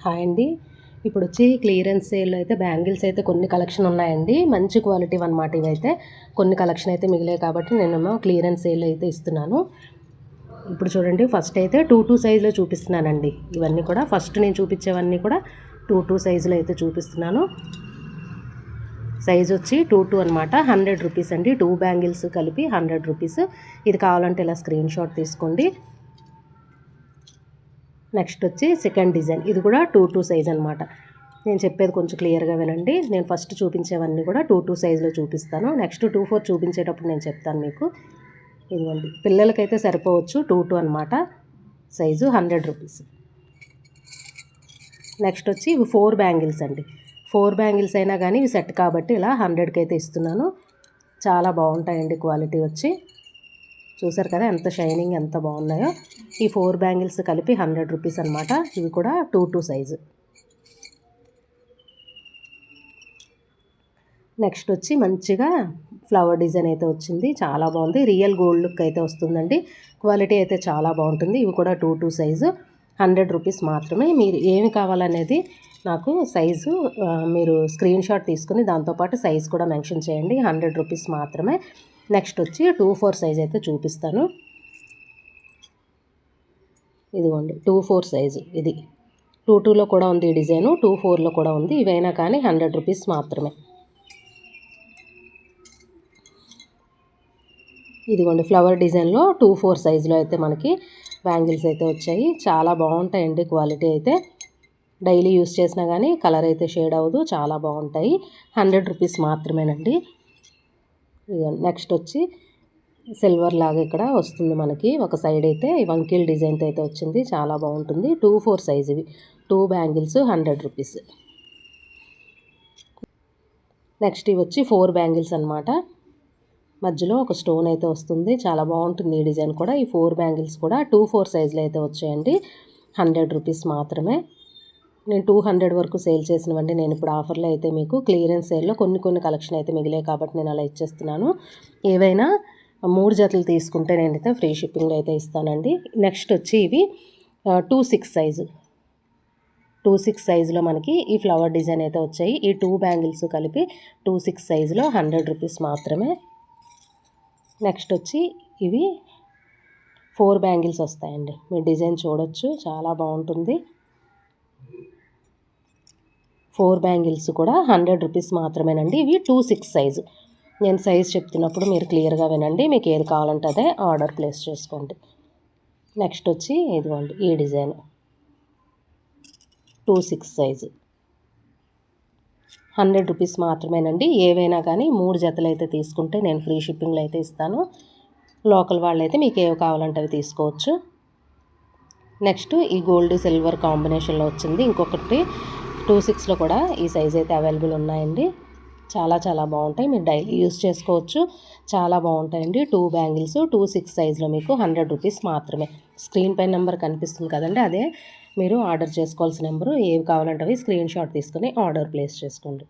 Hi అండి. ఇప్పుడు వచ్చి క్లియరెన్స్ సేల్లో అయితే బ్యాంగిల్స్ అయితే కొన్ని కలెక్షన్ ఉన్నాయండి. మంచి క్వాలిటీ అన్నమాట. ఇవైతే కొన్ని కలెక్షన్ అయితే మిగిలాయి కాబట్టి నేనేమో క్లియరెన్స్ సేల్ అయితే ఇస్తున్నాను. ఇప్పుడు చూడండి, ఫస్ట్ అయితే 2 సైజులో చూపిస్తున్నానండి. ఇవన్నీ కూడా ఫస్ట్ నేను చూపించేవన్నీ కూడా 2 సైజులో అయితే చూపిస్తున్నాను. సైజ్ వచ్చి 2 అనమాట. 100 రూపీస్ అండి. 2 బ్యాంగిల్స్ కలిపి 100 రూపీస్. ఇది కావాలంటే ఇలా స్క్రీన్ షాట్ తీసుకోండి. నెక్స్ట్ వచ్చి సెకండ్ డిజైన్, ఇది కూడా 2 సైజ్ అనమాట. నేను చెప్పేది కొంచెం క్లియర్గా వినండి. నేను ఫస్ట్ చూపించేవన్నీ కూడా 2 సైజులో చూపిస్తాను. నెక్స్ట్ 2 చూపించేటప్పుడు నేను చెప్తాను మీకు. ఇదిగోండి, పిల్లలకైతే సరిపోవచ్చు. 2 అనమాట. Size 100 rupees. నెక్స్ట్ వచ్చి ఇవి 4 బ్యాంగిల్స్ అండి. 4 బ్యాంగిల్స్ అయినా కానీ ఇవి సెట్ కాబట్టి ఇలా 100కి అయితే ఇస్తున్నాను. చాలా బాగుంటాయండి క్వాలిటీ వచ్చి. చూసారు కదా ఎంత షైనింగ్, ఎంత బాగున్నాయో. ఈ 4 బ్యాంగిల్స్ కలిపి 100 రూపీస్ అనమాట. ఇవి కూడా 2 సైజు. నెక్స్ట్ వచ్చి మంచిగా ఫ్లవర్ డిజైన్ అయితే వచ్చింది. చాలా బాగుంది. రియల్ గోల్డ్ లుక్ అయితే వస్తుందండి. క్వాలిటీ అయితే చాలా బాగుంటుంది. ఇవి కూడా 2 సైజు. 100 రూపీస్ మాత్రమే. మీరు ఏమి కావాలనేది నాకు సైజు మీరు స్క్రీన్ షాట్ తీసుకుని దాంతోపాటు సైజు కూడా మెన్షన్ చేయండి. 100 రూపీస్ మాత్రమే. నెక్స్ట్ వచ్చి 2 సైజ్ అయితే చూపిస్తాను. ఇదిగోండి 2 సైజు. ఇది 2లో కూడా ఉంది ఈ డిజైను, 2లో కూడా ఉంది. ఇవైనా కానీ 100 రూపీస్ మాత్రమే. ఇదిగోండి ఫ్లవర్ డిజైన్లో 2 సైజులో అయితే మనకి బ్యాంగిల్స్ అయితే వచ్చాయి. చాలా బాగుంటాయండి క్వాలిటీ అయితే. డైలీ యూస్ చేసినా కానీ కలర్ అయితే షేడ్ అవ్వదు. చాలా బాగుంటాయి. 100 రూపీస్ మాత్రమేనండి. నెక్స్ట్ వచ్చి సిల్వర్ లాగా ఇక్కడ వస్తుంది మనకి. ఒక సైడ్ అయితే వంకీల్ డిజైన్తో అయితే వచ్చింది. చాలా బాగుంటుంది. 2 సైజ్ ఇవి. 2 బ్యాంగిల్స్ 100 రూపీస్. నెక్స్ట్ ఇవి వచ్చి 4 బ్యాంగిల్స్ అనమాట. మధ్యలో ఒక స్టోన్ అయితే వస్తుంది. చాలా బాగుంటుంది ఈ డిజైన్ కూడా. ఈ 4 బ్యాంగిల్స్ కూడా 2 సైజులో అయితే వచ్చాయండి. 100 రూపీస్ మాత్రమే. నేను 200 వరకు సేల్ చేసినవండి. నేను ఇప్పుడు ఆఫర్లో అయితే మీకు క్లియరెన్స్ సేల్లో కొన్ని కలెక్షన్ అయితే మిగిలాయి కాబట్టి నేను అలా ఇచ్చేస్తున్నాను. ఏవైనా 3 జతలు తీసుకుంటే నేనైతే ఫ్రీ షిప్పింగ్లో అయితే ఇస్తానండి. నెక్స్ట్ వచ్చి ఇవి 26 సైజు. 26 సైజులో మనకి ఈ ఫ్లవర్ డిజైన్ అయితే వచ్చాయి. ఈ 2 బ్యాంగిల్స్ కలిపి 26 సైజులో 100 రూపీస్ మాత్రమే. నెక్స్ట్ వచ్చి ఇవి 4 బ్యాంగిల్స్ వస్తాయండి. మీ డిజైన్ చూడొచ్చు, చాలా బాగుంటుంది. 4 బ్యాంగిల్స్ కూడా 100 రూపీస్ మాత్రమేనండి. ఇవి 26 సైజు. నేను సైజ్ చెప్తున్నప్పుడు మీరు క్లియర్గా వినండి. మీకు ఏది కావాలంటే అదే ఆర్డర్ ప్లేస్ చేసుకోండి. నెక్స్ట్ వచ్చి ఇదిగోండి ఈ డిజైన్ 26 సైజు. 100 రూపీస్ మాత్రమేనండి. ఏవైనా కానీ 3 జతలు అయితే తీసుకుంటే నేను ఫ్రీ షిప్పింగ్లో అయితే ఇస్తాను. లోకల్ వాళ్ళైతే మీకు ఏవి కావాలంటే అవి తీసుకోవచ్చు. నెక్స్ట్ ఈ గోల్డ్ సిల్వర్ కాంబినేషన్లో వచ్చింది. ఇంకొకటి 26లో కూడా ఈ సైజ్ అయితే అవైలబుల్ ఉన్నాయండి. చాలా బాగుంటాయి. మీరు డైలీ యూస్ చేసుకోవచ్చు. చాలా బాగుంటాయండి. 2 బ్యాంగిల్స్ 26 సైజులో మీకు 100 రూపీస్ మాత్రమే. స్క్రీన్ పై నెంబర్ కనిపిస్తుంది కదండి, అదే మీరు ఆర్డర్ చేసుకోవాల్సిన నెంబరు. ఏవి కావాలంటే అవి స్క్రీన్ షాట్ తీసుకుని ఆర్డర్ ప్లేస్ చేసుకోండి.